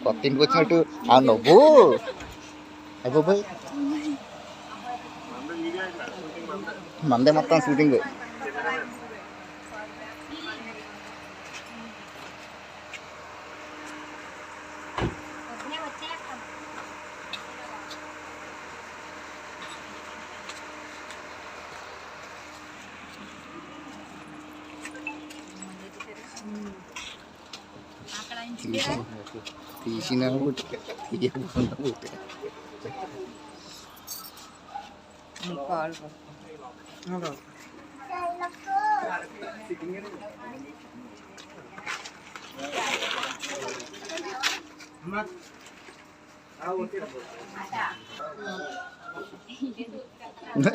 కొత్త ఇంటికి వచ్చినట్టు ఆ నవ్వు అయిపోయి మందే మొత్తం షూటింగ్. తీసిన తీయకుండా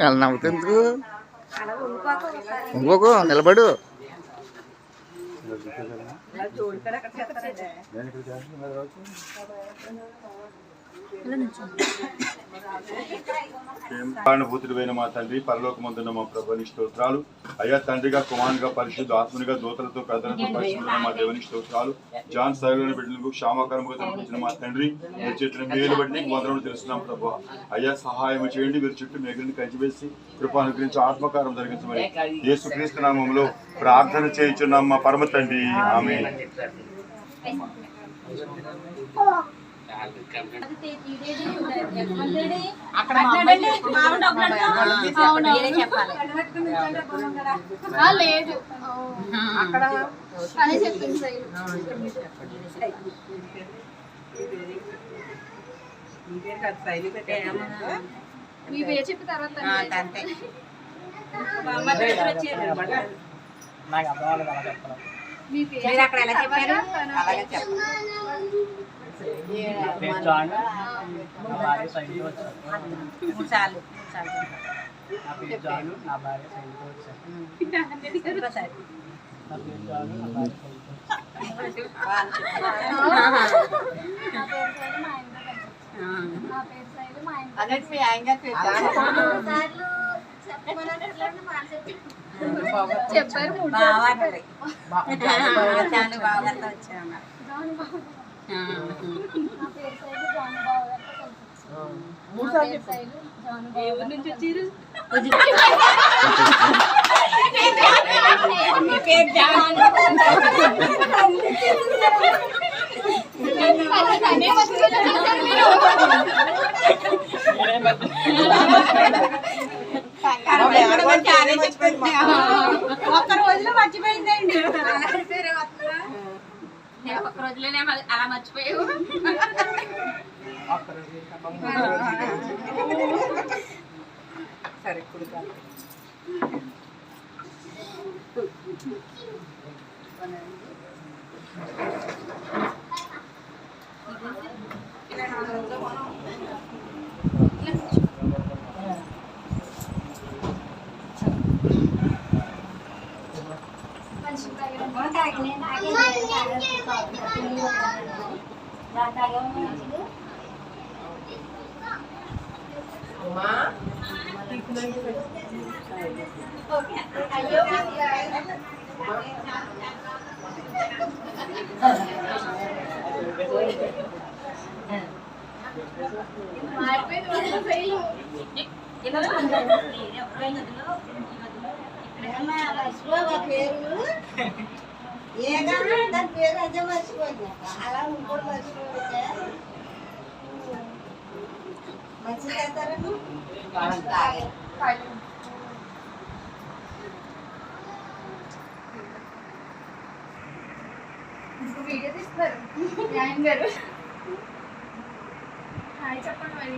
అలా నవ్వుతుంది. ఇంకొక నిలబడు. అనుభూతుడైన మా తండ్రి పరలోకమందున్న మా ప్రభుని స్తోత్రాలు. అయ్యా తండ్రిగా కుమారునిగా పరిశుద్ధ ఆత్మనిగా దూతలతో పెద్దలతో పరిశుద్ధులైన మా దేవుని స్తోత్రాలు. జాన్ సైలోని బిడ్డలకు క్షామకరముగా తలపించిన మా తండ్రి మీరు చేసిన మేలు బట్టి నీకు వందనములు తెలుస్తున్నాం ప్రభు. అయ్యా సహాయం చేయండి. మీరు చుట్టూ మేఘని కంచివేసి కృపాను గురించి ఆత్మకారం జరిగించమని యేసుక్రీస్తు నామములో ప్రార్థన చేయించున్నాం మా పరమ తండ్రి. ఆమేన్. లేదు అదే చెప్పింది. మీ పేరు చెప్పిన తర్వాత మీ పేరు అక్కడ ఎలా చెప్పారు? అలాగే చెప్పారు. చెప్పారు ఒక్క రోజులో మర్చిపోయిందండి. ఒక్క రోజులోనే అలా మర్చిపోయావు. సరే ఇప్పుడు దాని పేరు అదే మర్చిపోయింది. అలా ఇంకోటి మర్చిపోతే మంచిగా చేస్తారను వీడియో తీస్తారు న్యాయం గారు. హాయ్ చెప్పండి మరి.